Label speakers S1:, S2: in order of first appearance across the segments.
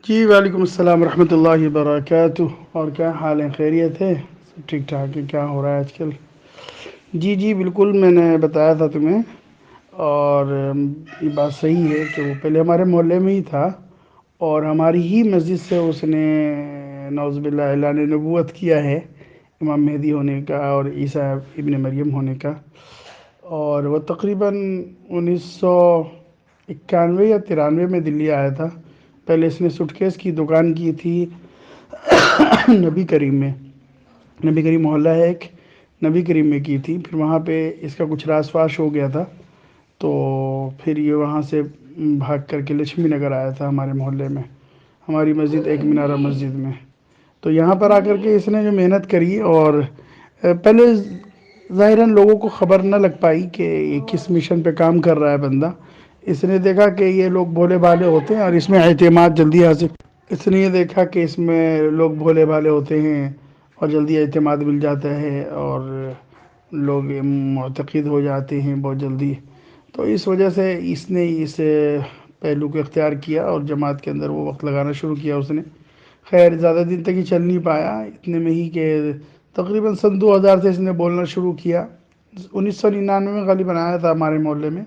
S1: جی وعلیکم السلام ورحمۃ اللہ وبرکاتہ۔ اور کیا حال ہے؟ خیریت ہے؟ سب ٹھیک ٹھاک ہے؟ کیا ہو رہا ہے آج کل؟ جی جی بالکل، میں نے بتایا تھا تمہیں، اور یہ بات صحیح ہے کہ وہ پہلے ہمارے محلے میں ہی تھا، اور ہماری ہی مسجد سے اس نے نعوذ باللہ اعلان نبوت کیا ہے، امام مہدی ہونے کا اور عیسیٰ ابن مریم ہونے کا۔ اور وہ تقریباً 1991 یا 93 میں دلی آیا تھا۔ پہلے اس نے سٹکیس کی دکان کی تھی نبی کریم میں، نبی کریم محلہ ہے ایک، نبی کریم میں کی تھی۔ پھر وہاں پہ اس کا کچھ راس فاش ہو گیا تھا، تو پھر یہ وہاں سے بھاگ کر کے لکشمی نگر آیا تھا ہمارے محلے میں، ہماری مسجد ایک مینارہ مسجد میں۔ تو یہاں پر آ کر کے اس نے جو محنت کری، اور پہلے ظاہراً لوگوں کو خبر نہ لگ پائی کہ یہ کس مشن پہ کام کر رہا ہے بندہ۔ اس نے دیکھا کہ یہ لوگ بھولے بھالے ہوتے ہیں اور اس میں اعتماد جلدی حاصل، اس نے یہ دیکھا کہ اس میں لوگ بھولے بھالے ہوتے ہیں اور جلدی اعتماد مل جاتا ہے، اور لوگ معتقد ہو جاتے ہیں بہت جلدی۔ تو اس وجہ سے اس نے اس پہلو کو اختیار کیا اور جماعت کے اندر وہ وقت لگانا شروع کیا اس نے۔ خیر زیادہ دن تک یہ چل نہیں پایا، اتنے میں ہی کہ تقریباً سن 2000 سے اس نے بولنا شروع کیا۔ 1999 میں غالباً آیا تھا ہمارے محلے میں۔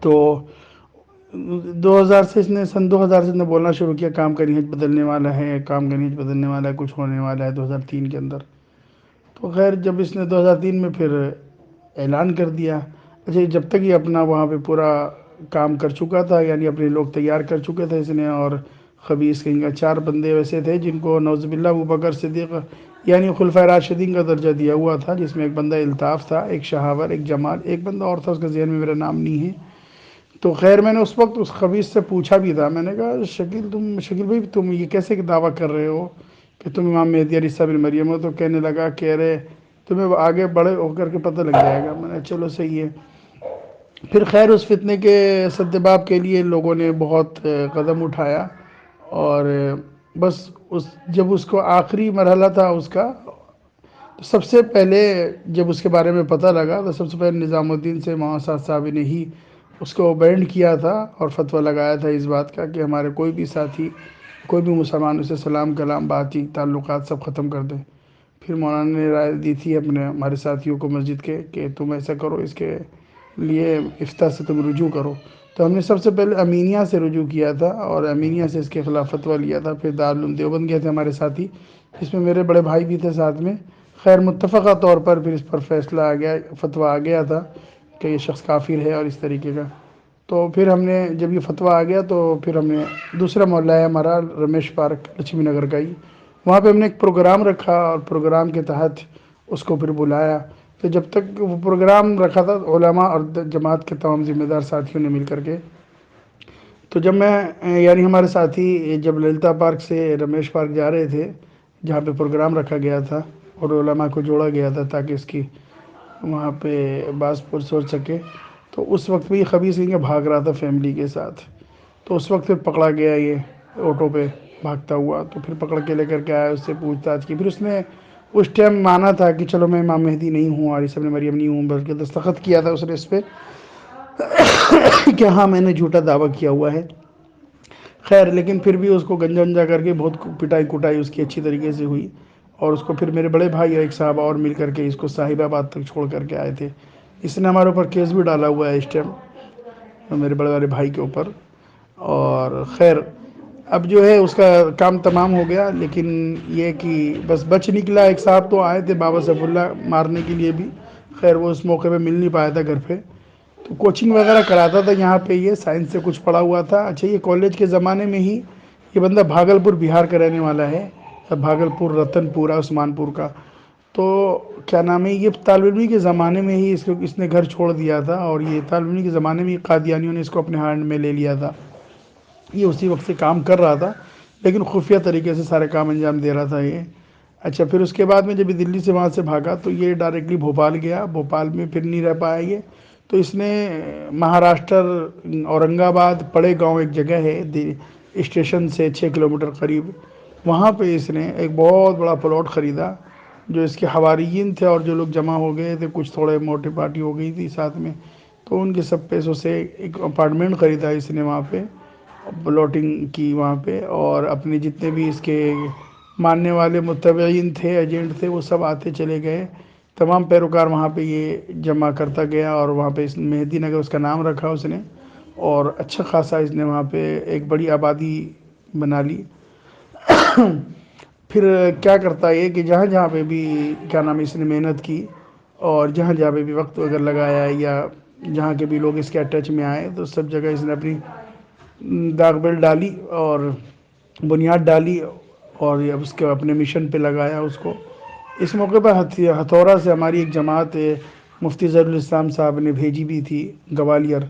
S1: تو 2000 سے اس نے سن 2000 سے اس نے بولنا شروع کیا، کام کا نہج بدلنے والا ہے، کام کا نہج بدلنے والا ہے، کچھ ہونے والا ہے 2003 کے اندر۔ تو خیر جب اس نے 2003 میں پھر اعلان کر دیا، اچھا جب تک یہ اپنا وہاں پہ پورا کام کر چکا تھا، یعنی اپنے لوگ تیار کر چکے تھے اس نے، اور خبیث کہیں گا 4 بندے ویسے تھے جن کو نعوذ باللہ ابوبکر صدیق یعنی خلفۂ راشدین کا درجہ دیا ہوا تھا، جس میں ایک بندہ الطاف تھا، ایک شہاور، ایک جمال، ایک بندہ اور تھا اس کا ذہن میں میرا نام نہیں ہے۔ تو خیر میں نے اس وقت اس خبیث سے پوچھا بھی تھا، میں نے کہا شکیل بھائی تم یہ کیسے دعویٰ کر رہے ہو کہ تم امام مہدی علیہ عیسیٰ بن مریم ہو؟ تو کہنے لگا کہ ارے تمہیں آگے بڑے ہو کر کے پتہ لگ جائے گا۔ میں نے چلو صحیح ہے۔ پھر خیر اس فتنے کے سدباب کے لیے لوگوں نے بہت قدم اٹھایا، اور بس جب اس کو آخری مرحلہ تھا اس کا، تو سب سے پہلے جب اس کے بارے میں پتہ لگا تو سب سے پہلے نظام الدین سے مولانا صاحب نے ہی اس کو بینڈ کیا تھا اور فتویٰ لگایا تھا اس بات کا کہ ہمارے کوئی بھی ساتھی، کوئی بھی مسلمان اسے سلام کلام بات چیت تعلقات سب ختم کر دیں۔ پھر مولانا نے رائے دی تھی ہمارے ساتھیوں کو مسجد کے کہ تم ایسا کرو، اس کے لیے افتاء سے تم رجوع کرو۔ تو ہم نے سب سے پہلے امینیہ سے رجوع کیا تھا، اور امینیہ سے اس کے خلاف فتویٰ لیا تھا۔ پھر دارالعلوم دیوبند گئے تھے ہمارے ساتھی، جس میں میرے بڑے بھائی بھی تھے ساتھ میں۔ خیر متفقہ طور پر پھر اس پر فیصلہ آ گیا، فتویٰ آ گیا تھا کہ یہ شخص کافر ہے اور اس طریقے کا۔ تو پھر ہم نے جب یہ فتویٰ آ گیا تو پھر ہم نے دوسرا محلہ ہے ہمارا رمیش پارک لکشمی نگر کا ہی، وہاں پہ ہم نے ایک پروگرام رکھا، اور پروگرام کے تحت اس کو پھر بلایا۔ تو جب تک وہ پروگرام رکھا تھا علماء اور جماعت کے تمام ذمہ دار ساتھیوں نے مل کر کے، تو جب میں یعنی ہمارے ساتھی جب للتا پارک سے رمیش پارک جا رہے تھے جہاں پہ پروگرام رکھا گیا تھا اور علماء کو جوڑا گیا تھا تاکہ اس کی وہاں پہ باز پرس ہو سکے، تو اس وقت بھی خبیث کہیں گے بھاگ رہا تھا فیملی کے ساتھ۔ تو اس وقت پھر پکڑا گیا یہ آٹو پہ بھاگتا ہوا، تو پھر پکڑ کے لے کر کے آیا، اس سے پوچھ تاچھ کی۔ پھر اس نے اس ٹائم مانا تھا کہ چلو میں امام مہدی نہیں ہوں اور عیسیٰ ابن مریم نہیں ہوں، بلکہ دستخط کیا تھا اس نے اس پہ کہ ہاں میں نے جھوٹا دعویٰ کیا ہوا ہے۔ خیر لیکن پھر بھی اس کو گنجا ونجا کر کے بہت پٹائی کٹائی اس کی اچھی طریقے سے ہوئی، اور اس کو پھر میرے بڑے بھائی اور ایک صاحب اور مل کر کے اس کو صاحب آباد تک چھوڑ کر کے آئے تھے۔ اس نے ہمارے اوپر کیس بھی ڈالا ہوا ہے اس ٹائم میرے بڑے والے بھائی کے اوپر۔ اور خیر اب جو ہے اس کا کام تمام ہو گیا، لیکن یہ کہ بس بچ نکلا۔ ایک صاحب تو آئے تھے بابا سیف اللہ مارنے کے لیے بھی، خیر وہ اس موقع پہ مل نہیں پایا تھا گھر پہ، تو کوچنگ وغیرہ کراتا تھا یہاں پہ، یہ سائنس سے کچھ پڑھا ہوا تھا۔ اچھا یہ کالج کے زمانے میں ہی یہ بندہ بھاگلپور بہار کا رہنے والا ہے، بھاگلپور رتن پورہ عثمان پور کا۔ تو کیا نام ہے، یہ طالب علمی کے زمانے میں ہی اس نے گھر چھوڑ دیا تھا، اور یہ طالب علمی کے زمانے میں ہی قادیانیوں نے اس کو اپنے ہینڈ میں لے لیا تھا۔ یہ اسی وقت سے کام کر رہا تھا، لیکن خفیہ طریقے سے سارے کام انجام دے رہا تھا یہ۔ اچھا پھر اس کے بعد میں جب یہ دلی سے وہاں سے بھاگا تو یہ ڈائریکٹلی بھوپال گیا، بھوپال میں پھر نہیں رہ پایا یہ، تو اس نے مہاراشٹر اورنگ آباد پڑے گاؤں ایک جگہ ہے اسٹیشن سے 6 کلومیٹر قریب، وہاں پہ اس نے ایک بہت بڑا پلاٹ خریدا۔ جو اس کے حواریین تھے اور جو لوگ جمع ہو گئے تھے، کچھ تھوڑے موٹی پارٹی ہو گئی تھی ساتھ میں، تو ان کے سب پیسوں سے ایک اپارٹمنٹ خریدا اس نے وہاں پہ، پلاٹنگ کی وہاں پہ، اور اپنے جتنے بھی اس کے ماننے والے متبعین تھے، ایجنٹ تھے، وہ سب آتے چلے گئے، تمام پیروکار وہاں پہ یہ جمع کرتا گیا، اور وہاں پہ اس مہدی نگر اس کا نام رکھا اس نے، اور اچھا خاصا اس نے وہاں پہ ایک بڑی آبادی بنا لی۔ پھر کیا کرتا ہے کہ جہاں جہاں پہ بھی کیا نام ہے اس نے محنت کی، اور جہاں جہاں پہ بھی وقت اگر لگایا، یا جہاں کے بھی لوگ اس کے ٹچ میں آئے، تو سب جگہ اس نے اپنی داغ بل ڈالی اور بنیاد ڈالی، اور اب اس کے اپنے مشن پہ لگایا اس کو۔ اس موقع پر ہتھورا سے ہماری ایک جماعت مفتی ظہیر الاسلام صاحب نے بھیجی بھی تھی گوالیئر،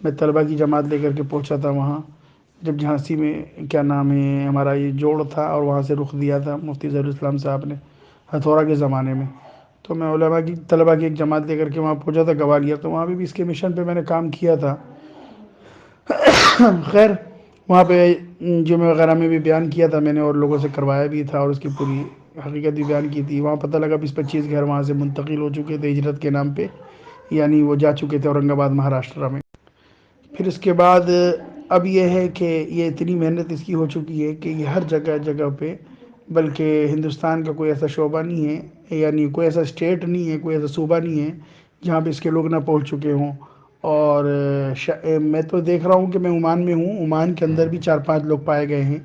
S1: میں طلبہ کی جماعت لے کر کے پہنچا تھا وہاں، جب جھانسی میں کیا نام ہے ہمارا یہ جوڑ تھا، اور وہاں سے رخ دیا تھا مفتی ظہیر الاسلام صاحب نے ہتھورا کے زمانے میں، تو میں علماء کی طلبہ کی ایک جماعت لے کر کے وہاں پہنچا تھا گوالیئر، تو وہاں بھی اس کے مشن پہ میں نے کام کیا تھا۔ خیر، وہاں پہ جمعہ وغیرہ میں بھی بیان کیا تھا میں نے، اور لوگوں سے کروایا بھی تھا، اور اس کی پوری حقیقت بھی بیان کی تھی۔ وہاں پتہ لگا 20-25 گھر وہاں سے منتقل ہو چکے تھے ہجرت کے نام پہ، یعنی وہ جا چکے تھے اورنگ آباد مہاراشٹرا میں۔ پھر اس کے بعد اب یہ ہے کہ یہ اتنی محنت اس کی ہو چکی ہے کہ یہ ہر جگہ جگہ پہ، بلکہ ہندوستان کا کوئی ایسا شعبہ نہیں ہے، یعنی کوئی ایسا اسٹیٹ نہیں ہے، کوئی ایسا صوبہ نہیں ہے جہاں پہ اس کے لوگ نہ پہنچ چکے ہوں۔ اور میں تو دیکھ رہا ہوں کہ میں عمان میں ہوں، عمان کے اندر بھی 4-5 لوگ پائے گئے ہیں۔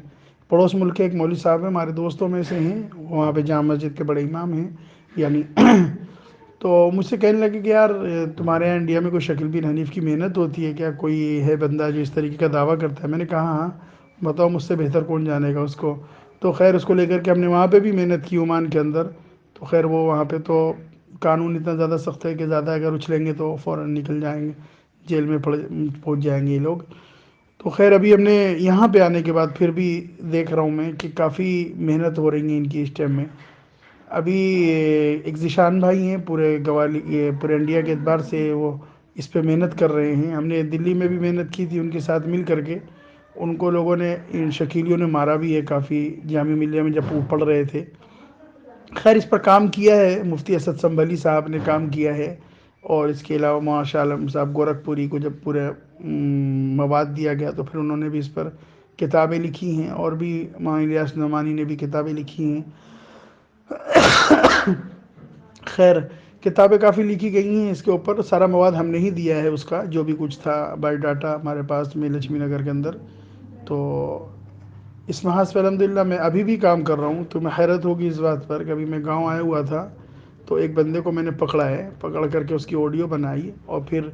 S1: پڑوس ملک کے ایک مولوی صاحب ہیں، ہمارے دوستوں میں سے ہیں، وہاں پہ جامع مسجد کے بڑے امام ہیں یعنی۔ تو مجھ سے کہنے لگے کہ یار تمہارے یہاں انڈیا میں کوئی شکیل بن حنیف کی محنت ہوتی ہے کیا؟ کوئی ہے بندہ جو اس طریقے کا دعویٰ کرتا ہے؟ میں نے کہا ہاں، بتاؤ، مجھ سے بہتر کون جانے گا اس کو۔ تو خیر اس کو لے کر کے ہم نے وہاں پہ بھی محنت کی عمان کے اندر، تو خیر وہ وہاں پہ تو قانون اتنا زیادہ سخت ہے کہ زیادہ اگر اچھلیں گے تو فوراً نکل جائیں گے، جیل میں پہنچ جائیں گے یہ لوگ۔ تو خیر ابھی ہم نے یہاں پہ آنے کے بعد پھر بھی دیکھ رہا ہوں میں کہ کافی محنت ہو رہی ہیں ان کی اس ٹائم میں۔ ابھی ایک ذیشان بھائی ہیں، یہ پورے انڈیا کے اعتبار سے وہ اس پہ محنت کر رہے ہیں۔ ہم نے دلی میں بھی محنت کی تھی ان کے ساتھ مل کر کے، ان کو لوگوں نے، ان شکیلیوں نے مارا بھی ہے کافی، جامعہ ملیہ میں جب وہ پڑھ رہے تھے۔ خیر اس پر کام کیا ہے مفتی اسد سنبھلی صاحب نے، کام کیا ہے، اور اس کے علاوہ ماشاء عالم صاحب گورکھپوری کو جب پورے مواد دیا گیا تو پھر انہوں نے بھی اس پر کتابیں لکھی ہیں، اور بھی ماں الیاس نعمانی نے بھی کتابیں لکھی ہیں۔ خیر کتابیں کافی لکھی گئی ہیں اس کے اوپر، سارا مواد ہم نے ہی دیا ہے اس کا، جو بھی کچھ تھا بایو ڈاٹا ہمارے پاس میں لکشمی نگر کے اندر۔ تو اس محاذ پہ الحمدللہ میں ابھی بھی کام کر رہا ہوں، تو میں حیرت ہوگی اس بات پر کہ ابھی میں گاؤں آیا ہوا تھا، تو ایک بندے کو میں نے پکڑا ہے، پکڑ کر کے اس کی آڈیو بنائی، اور پھر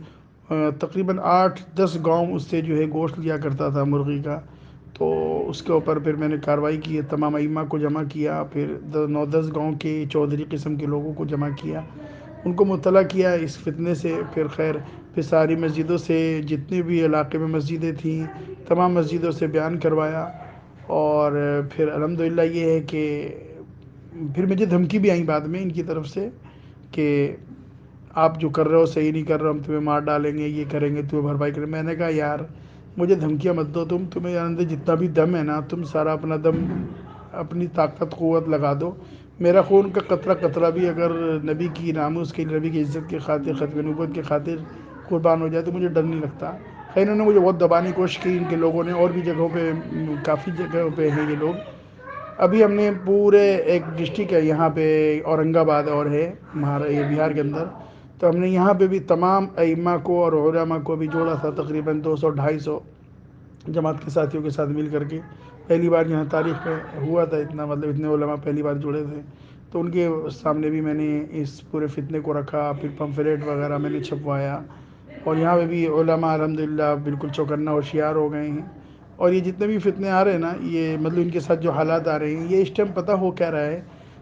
S1: تقریباً 8-10 گاؤں اس سے جو ہے گوشت لیا کرتا تھا مرغی کا، تو اس کے اوپر پھر میں نے کارروائی کی ہے، تمام ائمہ کو جمع کیا، پھر 9-10 گاؤں کے چودھری قسم کے لوگوں کو جمع کیا، ان کو مطلع کیا اس فتنے سے۔ پھر خیر پھر ساری مسجدوں سے، جتنے بھی علاقے میں مسجدیں تھیں تمام مسجدوں سے بیان کروایا، اور پھر الحمدللہ یہ ہے کہ پھر مجھے دھمکی بھی آئی بعد میں ان کی طرف سے کہ آپ جو کر رہے ہو صحیح نہیں کر رہے ہو، ہم تمہیں مار ڈالیں گے، یہ کریں گے، تمہیں بھرپائی کریں گے۔ میں نے کہا یار مجھے دھمکیاں مت دو، تمہیں اندر جتنا بھی دم ہے نا، تم سارا اپنا دم، اپنی طاقت قوت لگا دو، میرا خون کا قطرہ قطرہ بھی اگر نبی کی ناموس کے لیے، نبی کی عزت کے خاطر، ختم نبوت کے خاطر قربان ہو جائے تو مجھے ڈر نہیں لگتا۔ خیر انہوں نے مجھے بہت دبانے کی کوشش کی ان کے لوگوں نے، اور بھی جگہوں پہ، کافی جگہوں پہ ہیں یہ لوگ۔ ابھی ہم نے پورے ایک ڈسٹرکٹ ہے یہاں پہ اورنگ آباد اور ہے یہ بہار کے اندر، تو ہم نے یہاں پہ بھی تمام ائمہ کو اور علماء کو بھی جوڑا تھا، تقریباً 200-250 جماعت کے ساتھیوں کے ساتھ مل کر کے، پہلی بار یہاں تاریخ میں ہوا تھا اتنا، مطلب اتنے علماء پہلی بار جڑے تھے، تو ان کے سامنے بھی میں نے اس پورے فتنے کو رکھا، پھر پمفلیٹ وغیرہ میں نے چھپوایا، اور یہاں پہ بھی علماء الحمدللہ بالکل چوکنا ہوشیار ہو گئے ہیں۔ اور یہ جتنے بھی فتنے آ رہے ہیں نا، یہ مطلب ان کے ساتھ جو حالات آ رہے ہیں، یہ اس ٹائم پتہ ہو کیا رہا ہے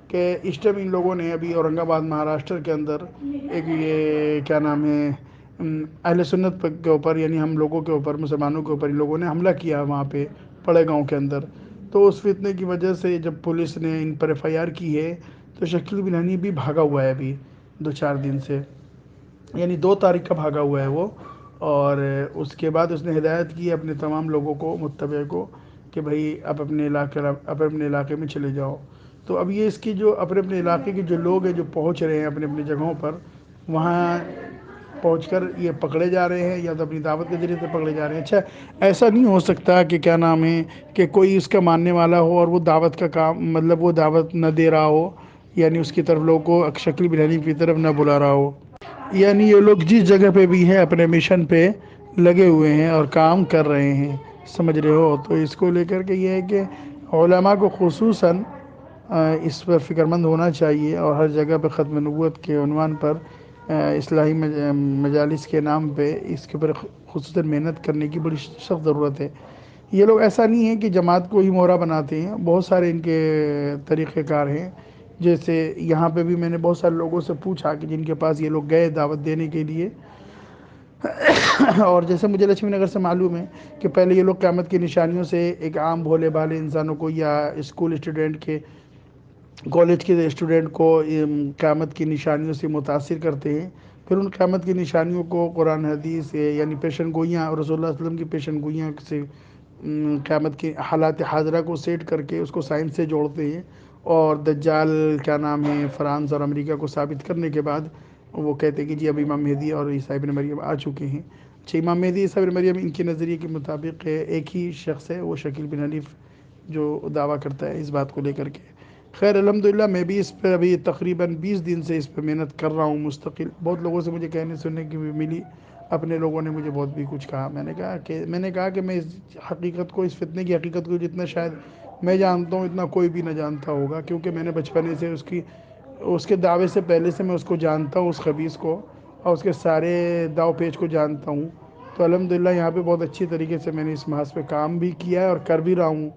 S1: کہ اس ٹائم ان لوگوں نے ابھی اورنگ آباد مہاراشٹر کے اندر ایک یہ کیا نام ہے اہل سنت کے اوپر، یعنی ہم لوگوں کے اوپر، مسلمانوں کے اوپر ان لوگوں نے حملہ کیا وہاں پہ پڑے گاؤں کے اندر، تو اس فتنے کی وجہ سے جب پولیس نے ان پر ایف آئی آر کی ہے تو شکیل بن حنیف بھی بھاگا ہوا ہے ابھی 2-4 دن سے، یعنی 2 تاریخ کا بھاگا ہوا ہے وہ، اور اس کے بعد اس نے ہدایت کی اپنے تمام لوگوں کو، متبع کو، کہ بھائی آپ اپنے علاقے میں چلے جاؤ۔ تو اب یہ اس کی جو اپنے اپنے علاقے کے جو لوگ ہیں جو پہنچ رہے ہیں اپنے اپنے جگہوں پر، وہاں پہنچ کر یہ پکڑے جا رہے ہیں یا تو اپنی دعوت کے ذریعے سے پکڑے جا رہے ہیں۔ اچھا، ایسا نہیں ہو سکتا کہ کیا نام ہے کہ کوئی اس کا ماننے والا ہو اور وہ دعوت کا کام مطلب وہ دعوت نہ دے رہا ہو، یعنی اس کی طرف لوگوں کو شکیل بن حنیف کی طرف نہ بلا رہا ہو، یعنی یہ لوگ جس جگہ پہ بھی ہیں اپنے مشن پہ لگے ہوئے ہیں اور کام کر رہے ہیں، سمجھ رہے ہو؟ تو اس کو لے کر کے یہ ہے کہ علماء کو خصوصاً اس پر فکر مند ہونا چاہیے، اور ہر جگہ پہ ختم نبوت کے عنوان پر اصلاحی مجالس کے نام پہ اس کے اوپر خصوصاً محنت کرنے کی بڑی سخت ضرورت ہے۔ یہ لوگ ایسا نہیں ہے کہ جماعت کو ہی مہرا بناتے ہیں، بہت سارے ان کے طریقہ کار ہیں۔ جیسے یہاں پہ بھی میں نے بہت سارے لوگوں سے پوچھا کہ جن کے پاس یہ لوگ گئے دعوت دینے کے لیے، اور جیسے مجھے لکشمی نگر سے معلوم ہے کہ پہلے یہ لوگ قیامت کی نشانیوں سے ایک عام بھولے بھالے انسانوں کو یا اسکول اسٹوڈنٹ کے کالج کے اسٹوڈنٹ کو قیامت کی نشانیوں سے متاثر کرتے ہیں، پھر ان قیامت کی نشانیوں کو قرآن حدیث یعنی پیشن گوئیاں اور رسول اللہ صلی اللہ علیہ وسلم کی پیشن گوئیاں سے قیامت کی حالات حاضرہ کو سیٹ کر کے اس کو سائنس سے جوڑتے ہیں، اور دجال کیا نام ہے فرانس اور امریکہ کو ثابت کرنے کے بعد وہ کہتے ہیں کہ جی اب امام مہدی اور عیسیٰ ابن مریم آ چکے ہیں۔ اچھا، امام مہدی عیسیٰ ابن مریم ان کے نظریے کے مطابق ایک ہی شخص ہے، وہ شکیل بن حنیف جو دعویٰ کرتا ہے اس بات کو لے کر کے۔ خیر الحمدللہ میں بھی اس پہ ابھی تقریباً 20 دن سے اس پہ محنت کر رہا ہوں مستقل۔ بہت لوگوں سے مجھے کہنے سننے کی بھی ملی، اپنے لوگوں نے مجھے بہت بھی کچھ کہا۔ میں نے کہا کہ میں اس حقیقت کو، اس فتنے کی حقیقت کو جتنا شاید میں جانتا ہوں اتنا کوئی بھی نہ جانتا ہوگا، کیونکہ میں نے بچپنے سے اس کے دعوے سے پہلے سے میں اس کو جانتا ہوں، اس خبیث کو، اور اس کے سارے داؤ پیچ کو جانتا ہوں۔ تو الحمدللہ یہاں پہ بہت اچھی طریقے سے میں نے اس محاذ پہ کام بھی کیا ہے اور کر بھی رہا ہوں۔